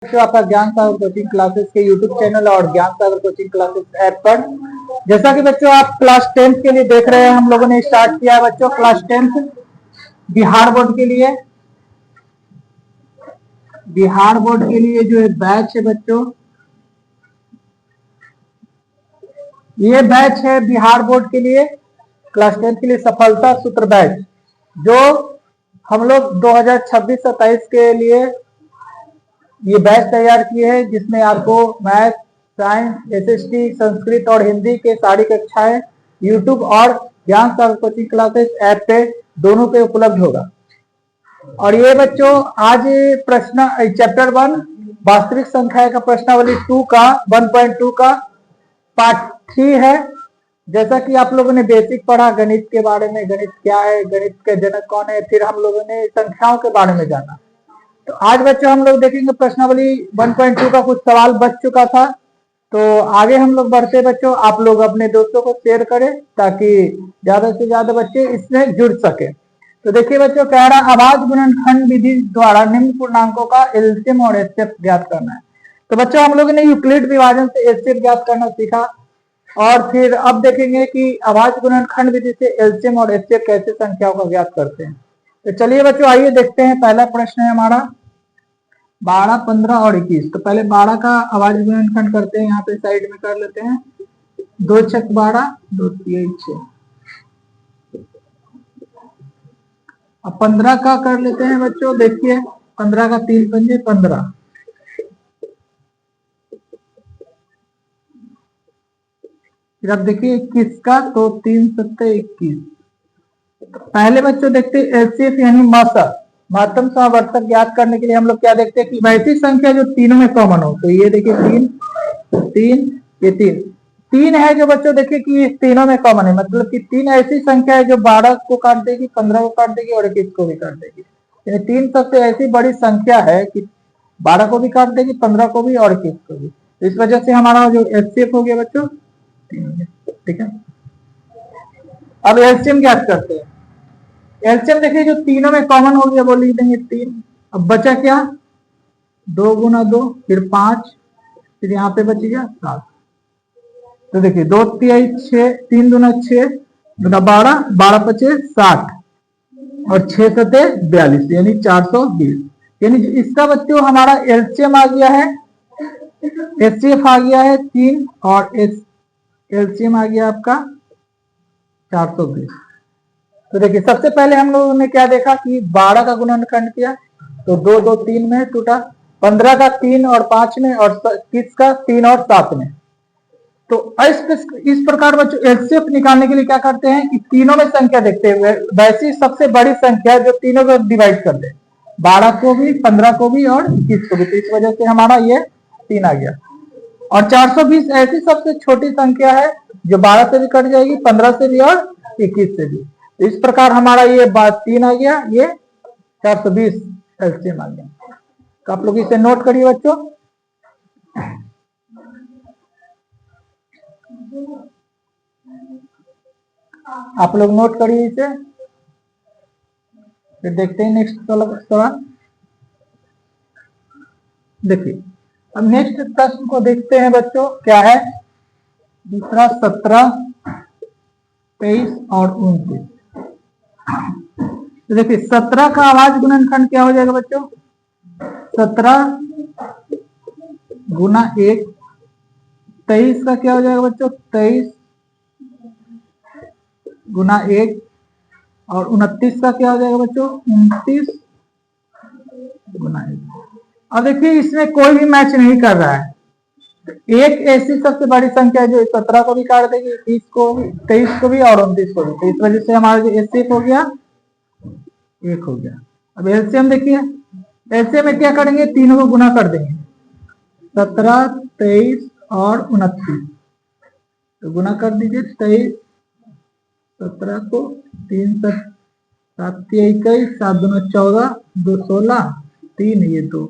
जो आपका ज्ञान सागर कोचिंग क्लासेस के यूट्यूब चैनल और ज्ञान सागर कोचिंग क्लासेस ऐप पर जैसा कि बच्चों आप क्लास 10th के लिए देख रहे हैं, हम लोगों ने स्टार्ट किया है बच्चों क्लास 10th बिहार बोर्ड के लिए। बिहार बोर्ड के लिए जो बैच है बच्चों, ये बैच है बिहार बोर्ड के लिए क्लास 10th के लिए सफलता सूत्र बैच, जो हम लोग 2026-27 के लिए ये बैच तैयार किए हैं, जिसमें आपको मैथ, साइंस, एसएसटी, संस्कृत और हिंदी के सारी कक्षाएं यूट्यूब और ज्ञान सागर कोचिंग क्लासेस ऐप पे दोनों पे उपलब्ध होगा। और ये बच्चों आज प्रश्न चैप्टर 1 वास्तविक संख्या का प्रश्नावली 2 का 1.2 का पार्ट 3 है। जैसा कि आप लोगों ने बेसिक पढ़ा गणित के बारे में, गणित क्या है, गणित के जनक कौन है, फिर हम लोगों ने संख्याओं के बारे में जाना। तो आज बच्चों हम लोग देखेंगे प्रश्नावली 1.2 का कुछ सवाल बच चुका था। तो आगे हम लोग बढ़ते बच्चों, आप लोग अपने दोस्तों को शेयर करें ताकि ज्यादा से ज्यादा बच्चे इसमें जुड़ सके। तो देखिए बच्चों, कह रहा आवाज गुणनखंड विधि द्वारा निम्न पूर्णांकों का एलसीएम और एचसीएफ ज्ञात करना है। तो बच्चों हम लोगों ने यूक्लिड विभाजन से एचसीएफ ज्ञात करना सीखा, और फिर अब देखेंगे कि आवाज गुणनखंड विधि से एलसीएम और एचसीएफ कैसे संख्याओं का ज्ञात करते हैं। तो चलिए बच्चों आइए देखते हैं। पहला प्रश्न है हमारा 12, 15 और 21। तो पहले 12 का आवाज गुणनखंड करते हैं, यहाँ पे साइड में कर लेते हैं। 2 छक 12, 2 3 6। अब 15 का कर लेते हैं बच्चों। देखिए 15 का 3 पंजे 15। फिर अब देखिए 21 का, तो 3 7 21। पहले बच्चों देखते हैं एचसीएफ यानी महत्तम समावर्तक ज्ञात करने के लिए हम लोग क्या देखते हैं कि वैसी संख्या जो तीनों में कॉमन हो। तो ये देखिए 3 3 ये 3 है जो बच्चों देखिए कि इस तीनों में कॉमन है, मतलब कि 3 ऐसी संख्या है जो 12 को काट देगी, 15 को काट देगी और 21 को भी काट देगी। यानी 3 सबसे ऐसी बड़ी संख्या है कि 12 को भी काट देगी, 15 को भी और 21 को भी। तो इस वजह से हमारा जो एचसीएफ हो गया बच्चों 3। ठीक है, अब एलसीएम ज्ञात करते हैं। एलसीएम देखिए जो तीनों में कॉमन हो गया वो लिख देंगे 3। अब बचा क्या, 2 गुना 2 फिर 5, फिर यहाँ पे बच गया 7। तो देखिए 2 3 6, 3 दूना 6 गुना 12, 12 पचे 60 और 6 सते 42 यानी 420। यानी इसका बच्चों हमारा एलसीएम आ गया है, एचसीएफ आ गया है 3 और एलसीएम आ गया आपका 420। तो देखिए सबसे पहले हम लोगों ने क्या देखा कि 12 का गुणनखंड किया तो 2 2 3 में टूटा, 15 का 3 और 5 में, और 21 का 3 और 7 में। तो इस प्रकार बच्चों एचसीएफ निकालने के लिए क्या करते हैं कि तीनों में संख्या देखते हुए वैसी सबसे बड़ी संख्या जो तीनों को डिवाइड कर दे, 12 को भी, 15 को भी और 21 को भी। तो इस वजह से हमारा ये 3 आ गया। और 420 ऐसी सबसे छोटी संख्या है जो 12 से भी कट जाएगी, 15 से भी और 21 से भी। तो इस प्रकार हमारा ये बात 3 आ गया, ये 420 एलसीएम आ गया। तो आप लोग इसे नोट करिए बच्चों। आप लोग नोट करिए इसे, फिर देखते हैं नेक्स्ट सवाल। देखिए अब नेक्स्ट प्रश्न को देखते हैं बच्चों, क्या है दूसरा 17, 23 और 29। तो देखिए 17 का आवाज गुणनखंड क्या हो जाएगा बच्चों, 17 गुना 1। 23 का क्या हो जाएगा बच्चों, 23 गुना 1। और 29 का क्या हो जाएगा बच्चों, 29 गुना 1। अब देखिए इसमें कोई भी मैच नहीं कर रहा है। तो एक ऐसी सबसे बड़ी संख्या है जो 17 को भी काट देगी, 30 को भी, 23 को भी और 29 को भी। तो इस वजह से हमारा जो एचसीएफ हो गया 1 हो गया। अब एलसीएम देखिए, एलसीएम में क्या करेंगे, तीनों को गुना कर देंगे, 17, 23 और 29। तो गुना कर दीजिए, 23 17 को 3 7 7 21, 7 दूना 14, 2 16, 3 ये 2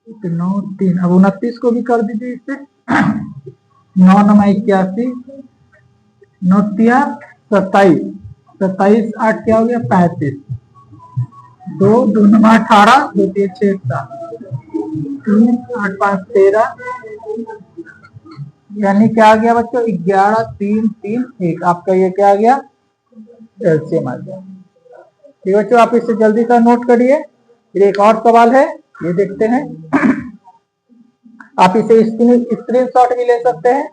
9 3। अब 29 को भी कर दीजिए इससे, 9 9 81, 9 3 27, 27 8 क्या हो गया 35, 2 2 9 18, 2 3 6 7। 3, 8 5 13, यानी क्या आ गया बच्चों 11, 3, 3, 1। आपका ये क्या आ गया एलसीएम आ गया। ठीक है बच्चों, आप इसे जल्दी से नोट करिए। फिर एक और सवाल है, ये देखते हैं। आप इसे स्क्रीनशॉट भी ले सकते हैं।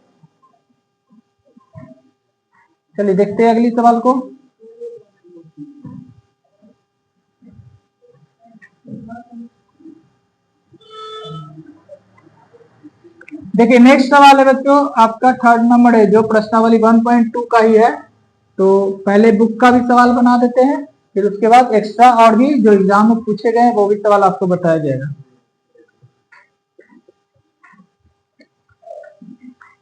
चलिए देखते हैं अगली सवाल को। देखिए नेक्स्ट सवाल है बच्चों, आपका 3rd नंबर है जो प्रश्नावली 1.2 का ही है। तो पहले बुक का भी सवाल बना देते हैं, फिर उसके बाद एक्स्ट्रा और भी जो एग्जाम में पूछे गए वो भी सवाल आपको बताया जाएगा।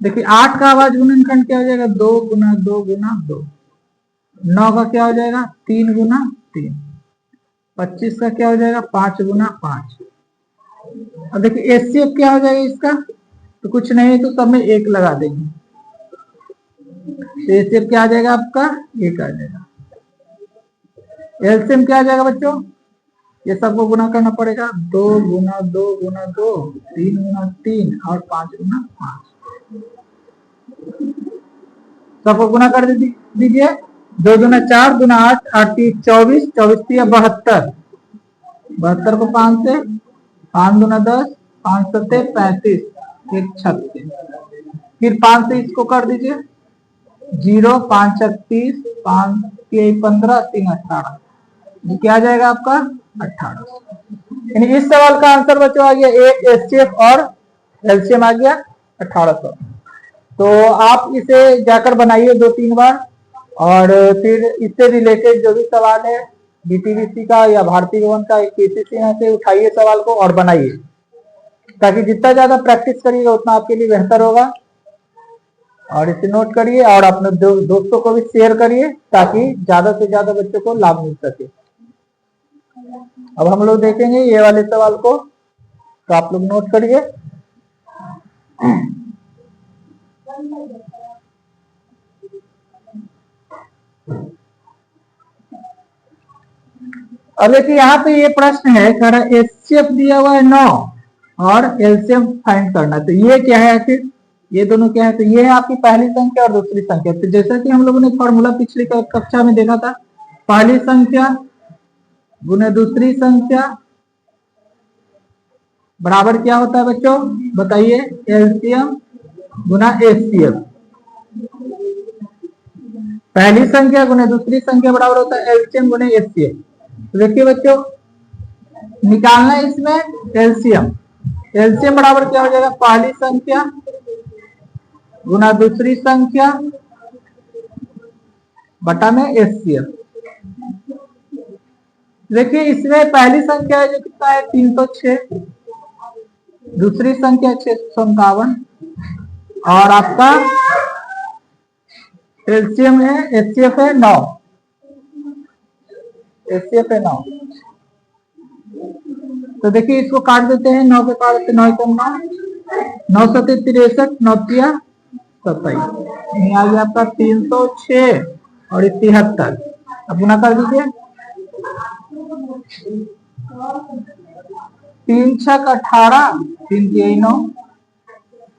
देखिए 8 का आवाज गुणनखंड क्या हो जाएगा 2 गुना 2 गुना 2। 9 का क्या हो जाएगा 3 गुना 3। 25 का क्या हो जाएगा 5 गुना 5। अब देखिए एचसीएफ क्या हो जाएगा इसका, तो कुछ नहीं है तो सब में 1 लगा देंगे। तो एचसीएफ क्या आ जाएगा आपका 1 आ जाएगा। एलसीएम क्या आ जाएगा बच्चों, ये सबको गुना करना पड़ेगा 2 गुना 2 गुना 2, 3 गुना 3 और 5 गुना 5। सबको गुना कर दीजिए। 2 गुना 4 गुना 8, 8 3 24, 24 3 72। 72 को 5 से, 5 गुना 10, 5 7 35, 1 36। फिर 5 से इसको कर दीजिए 0, 5 36, 5 3 15, 3 18। ये क्या आ जाएगा आपका 18। यानी इस सवाल का आंसर बच्चों आ गया एक एचसीएफ और एलसीएम आ गया 1800। तो आप इसे जाकर बनाइए 2-3 बार, और फिर इससे रिलेटेड जो भी सवाल है बीटीवीसी का या भारतीय भवन का केसीसी यहाँ से उठाइए सवाल को और बनाइए, ताकि जितना ज्यादा प्रैक्टिस करिएगा उतना आपके लिए बेहतर होगा। और इसे नोट करिए और अपने दोस्तों को भी शेयर करिए ताकि ज्यादा से ज्यादा बच्चों को लाभ मिल सके। अब हम लोग देखेंगे ये वाले सवाल को, तो आप लोग नोट करिए। अब देखिए यहाँ पे ये प्रश्न है, कह रहा एचसीएफ दिया हुआ है 9 और एलसीएम फाइंड करना। तो ये क्या है आखिर, ये दोनों क्या है, तो ये है आपकी पहली संख्या और दूसरी संख्या। तो जैसा कि हम लोगों ने फॉर्मूला पिछली कक्षा में देखा था, पहली संख्या गुना दूसरी संख्या बराबर क्या होता है बच्चों बताइए, एलसीएम गुना एचसीएफ। पहली संख्या गुना दूसरी संख्या बराबर होता है एलसीएम गुना एचसीएफ। तो देखिए बच्चों निकालना है इसमें एलसीएम। एलसीएम बराबर क्या हो जाएगा, पहली संख्या गुना दूसरी संख्या बटा में एचसीएफ। देखिए इसमें पहली संख्या है जो कितना है 306, दूसरी संख्या 657 और आपका एलसीएम है एचसीएफ है 9। एचसीएफ है 9। तो देखिए इसको काट देते हैं, 9 के काट देते 9 कम 9, 9 सत्ते 63, 9 तिया 27। आ गया आपका 306 और 73। अब गुना कर दीजिए, 3 छक 18, 3 तिया 9,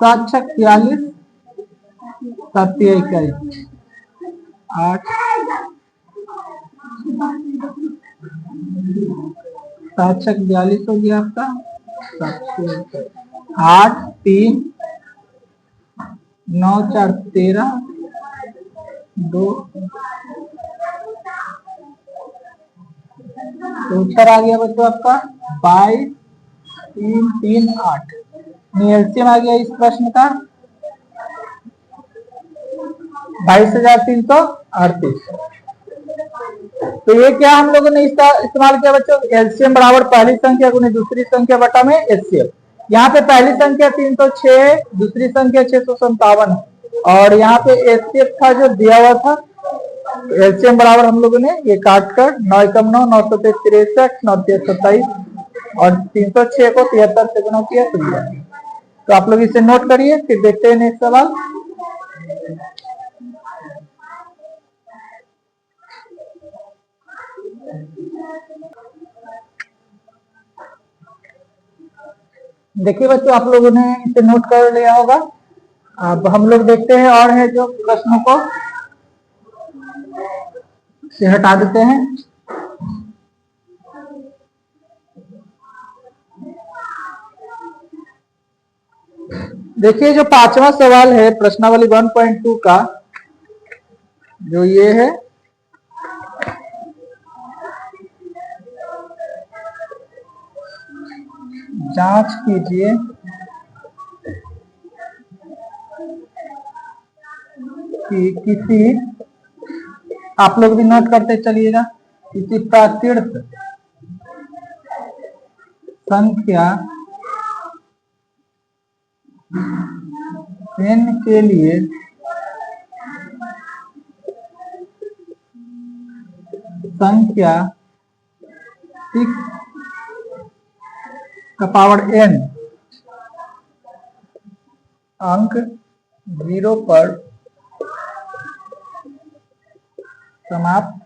7 छक 43, 7 तिया 21, 8 7 छक 42 हो गया आपका, 8 3 9 4 13 2। तो उत्तर आ गया बच्चों आपका 22 3 3 8। एलसीएम आ गया इस प्रश्न का 22,338। तो ये क्या हम लोगों ने इसका इस्तेमाल किया बच्चों, एलसीएम बराबर पहली संख्या गुने दूसरी संख्या बटा में एचसीएफ। यहाँ पे पहली संख्या 306, दूसरी संख्या 657 और यहाँ पे एचसीएफ था जो दिया हुआ था। एलसीएम बराबर हम लोगों ने ये काट कर 9 कम 9, 9 सत्ते 63, 9 तिया 27 और 306 को 73 से गुना किया तो दिया। तो आप लोग इसे नोट करिए, फिर देखते हैं नेक्स्ट सवाल। देखिए बच्चों, आप लोगों ने इसे नोट कर लिया होगा। अब हम लोग देखते हैं और है जो प्रश्नों को से हटा देते हैं। देखिए जो पांचवा सवाल है प्रश्नावली 1.2 का, जो ये है, जांच कीजिए कि किसी, आप लोग भी नोट करते चलिएगा, किसी प्राकृत संख्या n के लिए संख्या 6 का पावर n अंक 0 पर समाप्त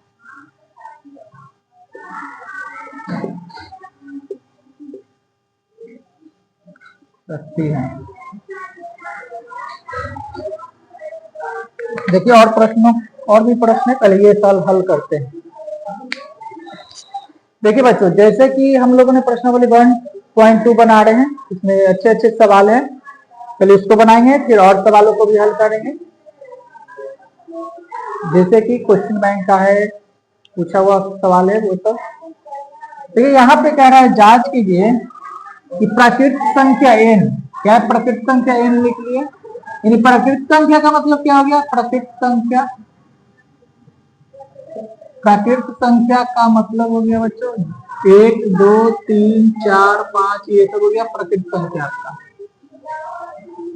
सकती है। देखिए और प्रश्नों, और भी प्रश्न है, पहले ये सवाल हल करते हैं। देखिए बच्चों, जैसे कि हम लोगों ने प्रश्नावली 1.2 बना रहे हैं, इसमें अच्छे अच्छे सवाल हैं, पहले इसको बनाएंगे फिर और सवालों को भी हल करेंगे। जैसे कि क्वेश्चन बैंक का है, पूछा हुआ सवाल है वो सब। तो यहाँ पे कह रहा है जांच कीजिए कि प्राकृत संख्या n, क्या है प्राकृत संख्या n लिख लिए, यानी प्राकृत संख्या का मतलब क्या हो गया, प्राकृत संख्या, प्राकृत संख्या का मतलब हो गया बच्चों 1 2 3 4 5, ये सब हो गया प्राकृत संख्या का।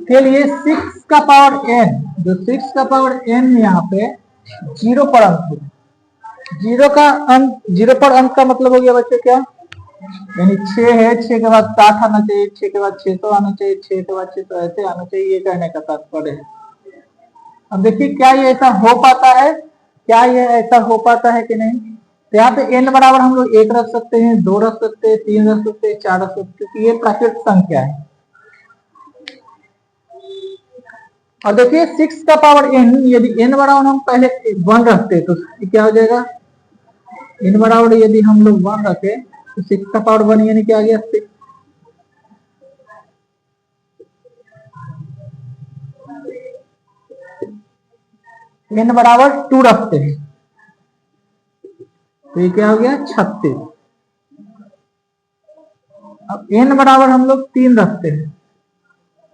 के लिए 6 का पावर n, जो 6 का पावर n यहाँ पे 0 पर अंक है, 0 का अंक, 0 पर अंक का मतलब हो गया बच्चों क्या, यानी 6 है, 6 के बाद 60 आना चाहिए, 6 के बाद 600 आना चाहिए, 6 के बाद 600 ऐसे आना चाहिए, ये कहने का तात्पर्य है। अब देखिए क्या ये ऐसा हो पाता है, क्या ये ऐसा हो पाता है कि नहीं। तो यहाँ पे n बराबर हम लोग 1 रख सकते हैं, 2 रख सकते हैं, 3 रख सकते हैं, 4 रख सकते हैं, क्योंकि ये प्राकृत संख्या है। और देखिए 6 का पावर n, यदि n बराबर हम पहले 1 रखते तो क्या हो जाएगा, n बराबर यदि हम लोग 1 रखे तो 6 का पावर 1 यानी क्या आ गया 6। n बराबर 2 रखते हैं तो ये क्या हो गया 36। अब n बराबर हम लोग 3 रखते हैं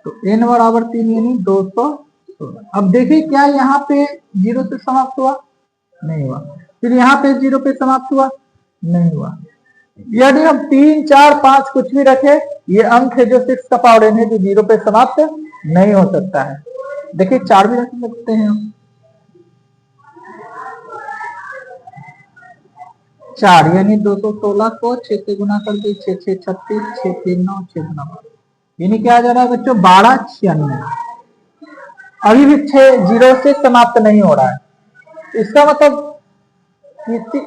तो n बराबर 3 यानी 216। अब देखिए क्या यहाँ पे 0 से समाप्त हुआ, नहीं हुआ, फिर यहाँ पे 0 पे समाप्त हुआ, नहीं हुआ। यदि हम 3 4 5 कुछ भी रखे, ये अंक है जो 6 का पावर n है, जो 0 पे समाप्त नहीं हो सकता है। देखिए 4 भी रख सकते हैं हम, 4 यानी 216 को 6 से गुना कर दी, 6 6 36, 6 3 9, 6 गुना 12, यानी क्या आ जा रहा है बच्चों 12 96। अभी भी 6 0 से समाप्त नहीं हो रहा है, इसका मतलब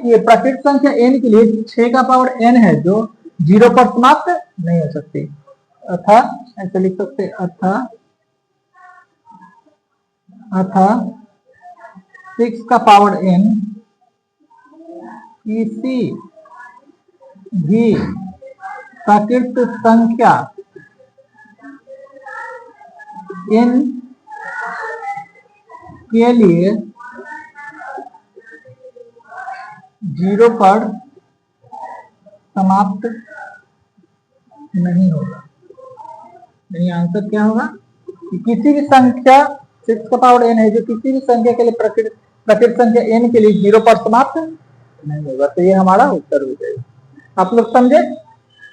ये प्राकृत संख्या n के लिए 6 का पावर n है जो 0 पर समाप्त नहीं हो सकती। अथा ऐसे लिख सकते, अथा 6 का पावर n किसी भी प्राकृत संख्या n के लिए 0 पर समाप्त नहीं होगा। यानी आंसर क्या होगा कि किसी भी संख्या 6 का पावर n है जो किसी भी संख्या के लिए प्राकृत संख्या n के लिए 0 पर समाप्त नहीं होगा, तो ये हमारा उत्तर हो जाएगा। आप लोग समझे,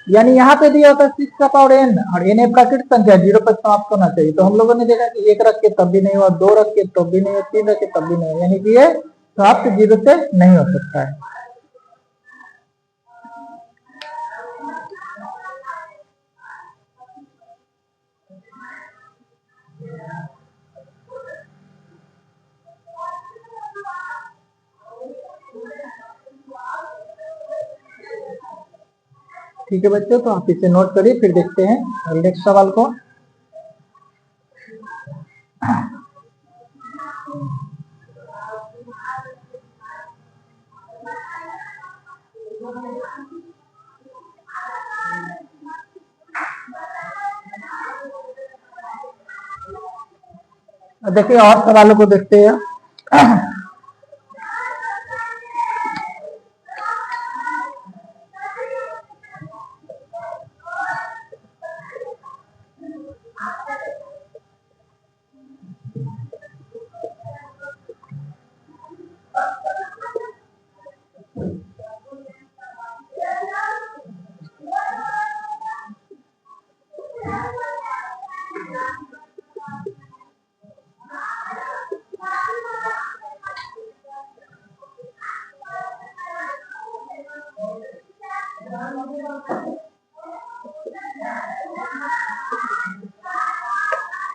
यानी यहाँ पे दिया होता है 6 का पावर n और n प्राकृत संख्या 0 पर समाप्त होना चाहिए, तो हम लोगों ने देखा कि 1 रख के तब भी नहीं हुआ, 2 रख के तब भी नहीं हुआ, 3 रख के तब भी नहीं हुआ, यानी कि ये समाप्त 0 से नहीं हो सकता है। ठीक है बच्चों, तो आप इसे नोट करिए, फिर देखते हैं नेक्स्ट सवाल को। देखिए और सवालों को देखते हैं।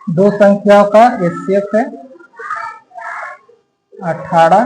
दो संख्याओं का एचसीएफ है 18,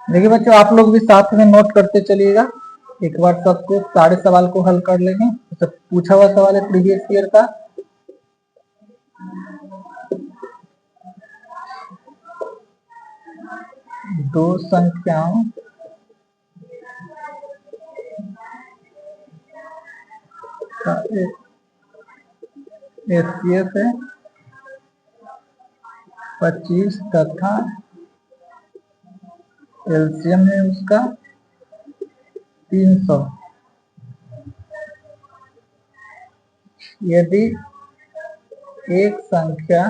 देखिए बच्चों आप लोग भी साथ में नोट करते चलिएगा, एक बार सबको सारे सवाल को हल कर लेंगे। तो पूछा हुआ सवाल है प्रीवियस ईयर का। दो संख्याओं का एचसीएफ है 25 तथा एलसीएम है उसका 300। यदि एक संख्या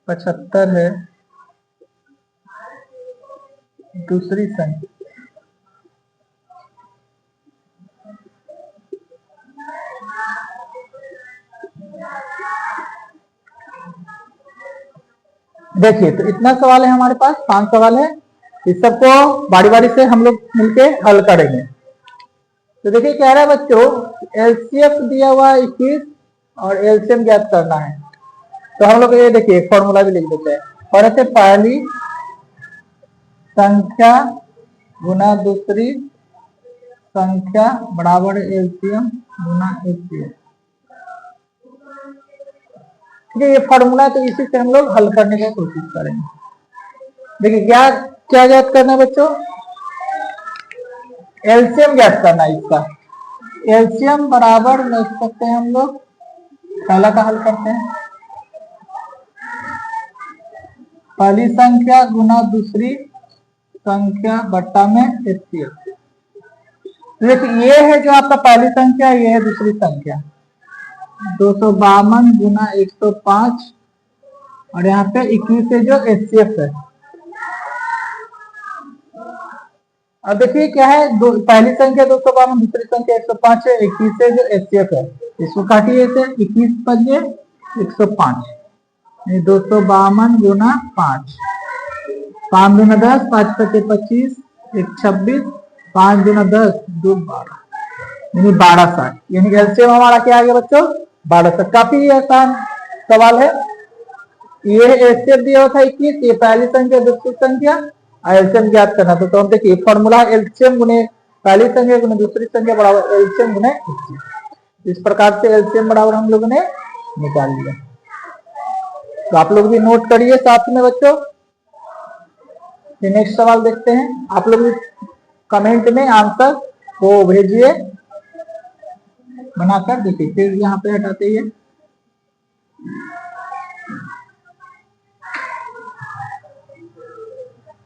75 है, दूसरी संख्या देखिए, तो इतना सवाल है हमारे पास, 5 सवाल है। इस सबको बारी बारी से हम लोग मिलके हल करेंगे। तो देखिए कह रहा है बच्चों एलसीएफ दिया हुआ 21 और एलसीएम ज्ञात करना है। तो हम लोग ये देखिए एक फॉर्मूला भी लिख देते हैं, और ऐसे पहली संख्या गुना दूसरी संख्या बराबर एलसीएम गुना एचसीएफ। ठीक है, ये फॉर्मूला है, तो इसी से हम लोग हल करने की कोशिश करेंगे। देखिए क्या ज्ञात करना है बच्चों, एलसीएम ज्ञात करना है इसका। एलसीएम बराबर लिख सकते हैं हम लोग, पहला का हल करते हैं, पहली संख्या गुना दूसरी संख्या बट्टा में एचसीएफ। देखिए ये है जो आपका पहली संख्या, ये है दूसरी संख्या 252 गुना 105, और यहाँ पे 21 है जो एचसीएफ है। अब देखिए क्या है, पहली संख्या 252, दूसरी संख्या 105 है, 21 है जो एचसीएफ है। इसको काटिए ऐसे, 21 पंजे 105, 252 गुना 5, 5 दूना 10, 5 पचे 25, 1 26, 5 दूना 10, 2 12, यानी 1260। यानी एलसीएम हमारा क्या आ गया बच्चों, 1260। काफी आसान सवाल है। ये एलसीएम दिया हुआ था 21, ये पहली संख्या दूसरी संख्या, एलसीएम ज्ञात करना। तो हम देखिए फॉर्मूला एलसीएम गुने पहली संख्या गुने दूसरी संख्या बराबर एलसीएम गुने एचसीएफ। इस प्रकार से एलसीएम बराबर हम लोगों ने निकाल लिया। तो आप लोग भी नोट करिए साथ में बच्चों। नेक्स्ट सवाल देखते हैं, आप लोग कमेंट में आंसर को भेजिए बनाकर। देखिए फिर यहाँ पे हटाते ही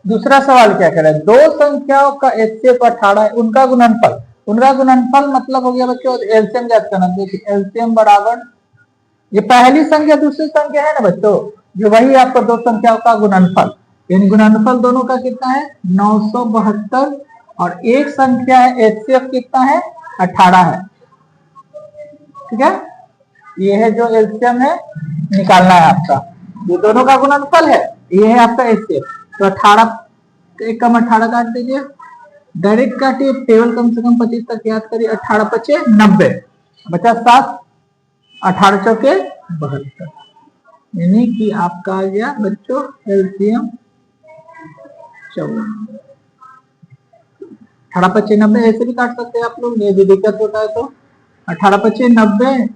दूसरा सवाल क्या करें, दो संख्याओं का एचसीएफ 18 है, उनका गुणनफल। उनका गुणनफल मतलब हो गया बच्चों एलसीएम ज्ञात करना। देखिए एलसीएम बराबर, ये पहली संख्या दूसरी संख्या है ना बच्चों, जो वही आपका दो संख्याओं का गुणनफल, यानी गुणनफल दोनों का कितना है 972, और एक संख्या है एचसीएफ कितना है 18 है। ठीक है, ये है जो एलसीएम है निकालना है आपका, ये दोनों का गुणनफल है, ये है आपका एचसीएफ। तो 18 एक कम 18 काट दीजिए, डायरेक्ट काटिए, टेबल कम से कम 25 तक याद करिए। 18 पचे 90, बचा 7, 18 चौके 72, यानी कि आपका आ गया बच्चों एलसीएम 54। 18 पचे 90 ऐसे भी काट सकते हैं आप लोग, ये भी दिक्कत होता है तो 18 पचे 90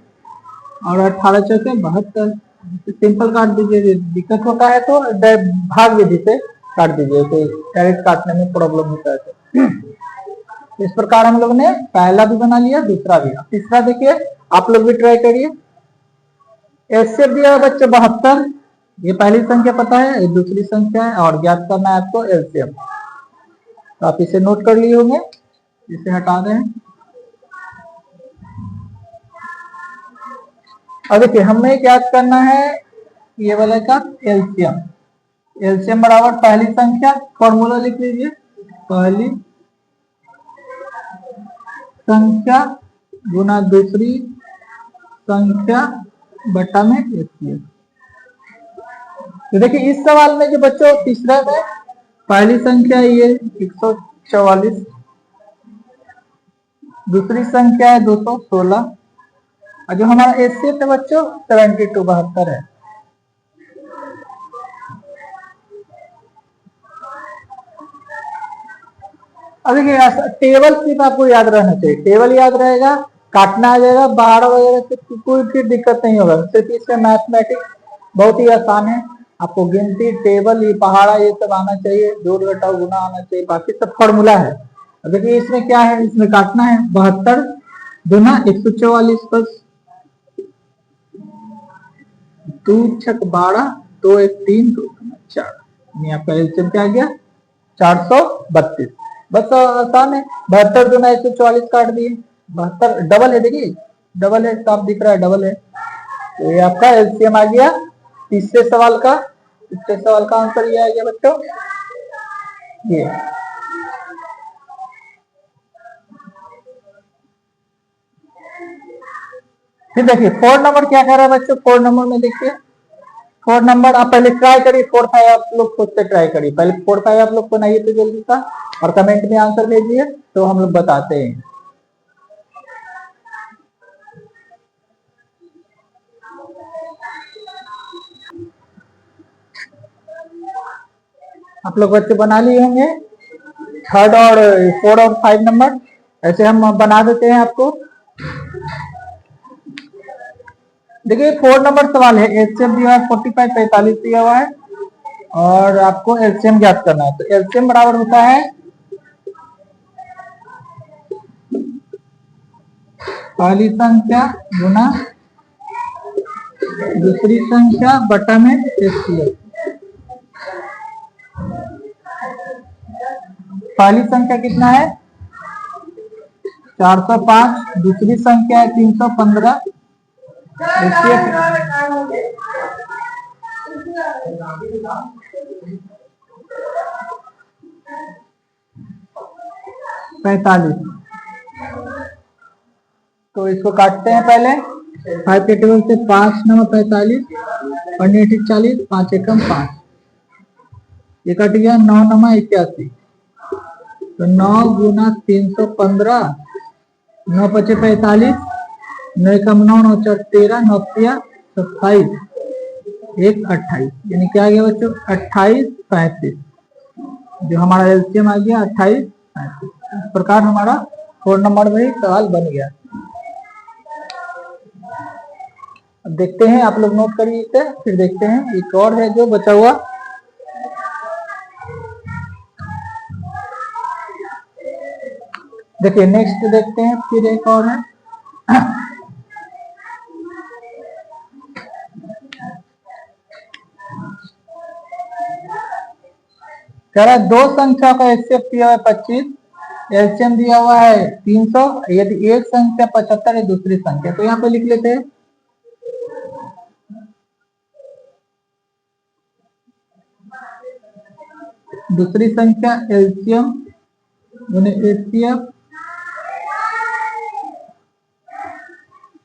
और 18 चौके 72, सिंपल काट दीजिए। दिक्कत होता है तो भाग विधि से काट दीजिए, तो डायरेक्ट काटने में प्रॉब्लम होता है तो इस प्रकार हम लोग ने पहला भी बना लिया, दूसरा भी। तीसरा देखिए आप लोग भी ट्राई करिए। एचसीएफ दिया है बच्चों 72, ये पहली संख्या पता है, ये दूसरी संख्या है, और ज्ञात करना है आपको एलसीएम। तो आप इसे नोट कर लिए होंगे, इसे हटा दें। अब देखिए हमें ज्ञात करना है ये वाले का एलसीएम। एलसीएम बराबर पहली संख्या, फॉर्मूला लिख लीजिए, पहली संख्या गुना दूसरी संख्या बटा में एचसीएफ। तो देखिए इस सवाल में जो बच्चों तीसरा में पहली संख्या ये 144, दूसरी संख्या है 216, और जो हमारा एचसीएफ है बच्चों 72 72 है। अब देखिए टेबल सिर्फ आपको याद रहना चाहिए, टेबल याद रहेगा, काटना आ जाएगा, बाहर वगैरह से कोई फिर दिक्कत नहीं होगा। सिर्फ इसमें मैथमेटिक्स बहुत ही आसान है, आपको गिनती टेबल ये पहाड़ा ये सब आना चाहिए, जोड़ घटाव गुना आना चाहिए, बाकी सब फॉर्मूला है। अब देखिए इसमें क्या है, इसमें काटना है 72 गुना 144 बस 2 छक 12 2 1 3 2 4, यानी आपका एलसीएम क्या आ गया 432। बस आसान है, 72 गुना 144 काट दिए, 72 डबल है, देखिए डबल है, साफ दिख रहा है डबल है, तो ये आपका एलसीएम आ गया तीसरे सवाल का। तीसरे सवाल का आंसर ये आ गया बच्चों ये। फिर देखिए 4 नंबर क्या कह रहा है बच्चों, 4 नंबर में देखिए 4 नंबर आप पहले ट्राई करिए, 4 5 आप लोग खुद से ट्राई करिए, पहले 4 5 आप लोग बनाइए तो जल्दी सा, और कमेंट में आंसर भेजिए तो हम लोग बताते हैं। आप लोग बच्चे बना लिए होंगे 3rd और 4 और 5 नंबर, ऐसे हम बना देते हैं आपको। देखिए 4 नंबर सवाल है, एचसीएम दिया है 45 45 दिया हुआ है, और आपको एलसीएम ज्ञात करना है। तो एलसीएम बराबर होता है पहली संख्या गुना दूसरी संख्या बटा में एचसीएफ। पहली संख्या कितना है 405, दूसरी संख्या है 315, एचसीएफ 45। तो इसको काटते हैं पहले, 5 के टेबल से 5 9 45 और 40, 5 एकम 5, ये कट गया 9 9 81, तो 9 गुना 315, 9 पचे 45, 9 एकम 9 9 4 13, 9 तिया 27, 1 28, यानी क्या आ गया बच्चों 28 35, जो हमारा एलसीएम आ गया 28 35। इस प्रकार हमारा 4 नंबर में ही सवाल बन गया। अब देखते हैं, आप लोग नोट करिए इसे, फिर देखते हैं एक और है जो बचा हुआ। देखिए नेक्स्ट देखते हैं, फिर एक और है। कह रहा है दो संख्या का एचसीएफ दिया हुआ है 25, एलसीएम दिया हुआ है 300, यदि एक संख्या 75 है दूसरी संख्या, तो यहाँ पे लिख लेते हैं दूसरी संख्या एलसीएम गुने एचसीएफ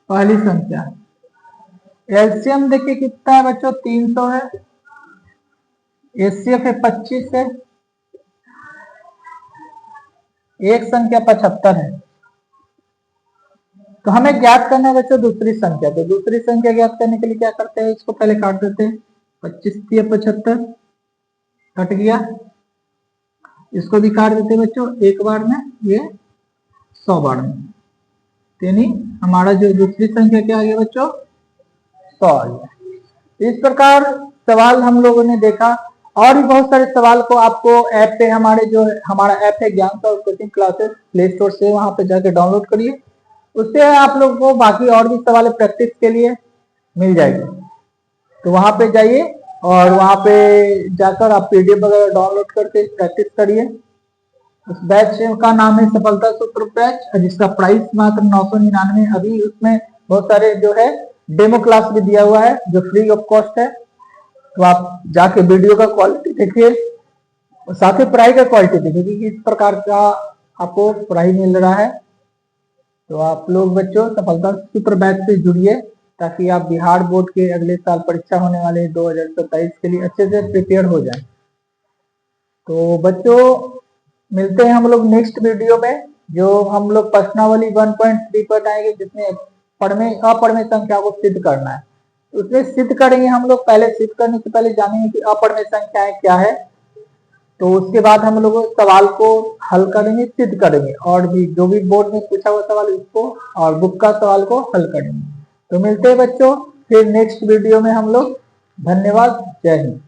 पहली संख्या। एलसीएम देखिए कितना है बच्चों, 300 है, एचसीएफ है 25 है, एक संख्या 75 है। तो हमें ज्ञात करना है बच्चों दूसरी संख्या। तो दूसरी संख्या ज्ञात करने के लिए क्या करते हैं, इसको पहले काट देते हैं, 25 या 75 कट गया, इसको भी काट देते हैं बच्चों एक बार में, ये 100 बार में, यानी हमारा जो दूसरी संख्या क्या आ गया बच्चों, 100 आ गया। इस प्रकार सवाल हम लोगों ने देखा, और भी बहुत सारे सवाल को आपको ऐप पे, हमारे जो हमारा ऐप है ज्ञान solve coaching classes, play store से वहां पे जाके डाउनलोड करिए, उससे आप लोगों को बाकी और भी सवाल प्रैक्टिस के लिए मिल जाएगी। तो वहां पे जाइए और वहां पे जाकर आप पीडीएफ वगैरह डाउनलोड करके प्रैक्टिस करिए। उस बैच का नाम है सफलता सूत्र बैच, जिसका प्राइस मात्र 999। अभी उसमें बहुत सारे जो है डेमो क्लास भी दिया हुआ है जो फ्री ऑफ कॉस्ट है, तो आप जाके वीडियो का क्वालिटी देखिए, साथ ही पढ़ाई का क्वालिटी देखिए कि किस प्रकार का आपको पढ़ाई मिल रहा है। तो आप लोग बच्चों सफलता सूत्र बैच से जुड़िए, ताकि आप बिहार बोर्ड के अगले साल परीक्षा होने वाले 2027 के लिए अच्छे से प्रिपेयर हो जाए। तो बच्चों मिलते हैं हम लोग नेक्स्ट वीडियो में, जो हम लोग प्रश्नावली 1.3 पर आएंगे, जिसमें अपढ़ संख्या को सिद्ध करना है। उसमें सिद्ध करेंगे हम लोग, पहले सिद्ध करने से पहले जानेंगे कि अपढ़ संख्याएं क्या है, तो उसके बाद हम लोग सवाल को हल करेंगे, सिद्ध करेंगे, और भी जो भी बोर्ड में पूछा हुआ सवाल उसको और बुक का सवाल को हल करेंगे। तो मिलते हैं बच्चों फिर नेक्स्ट वीडियो में हम लोग। धन्यवाद, जय हिंद।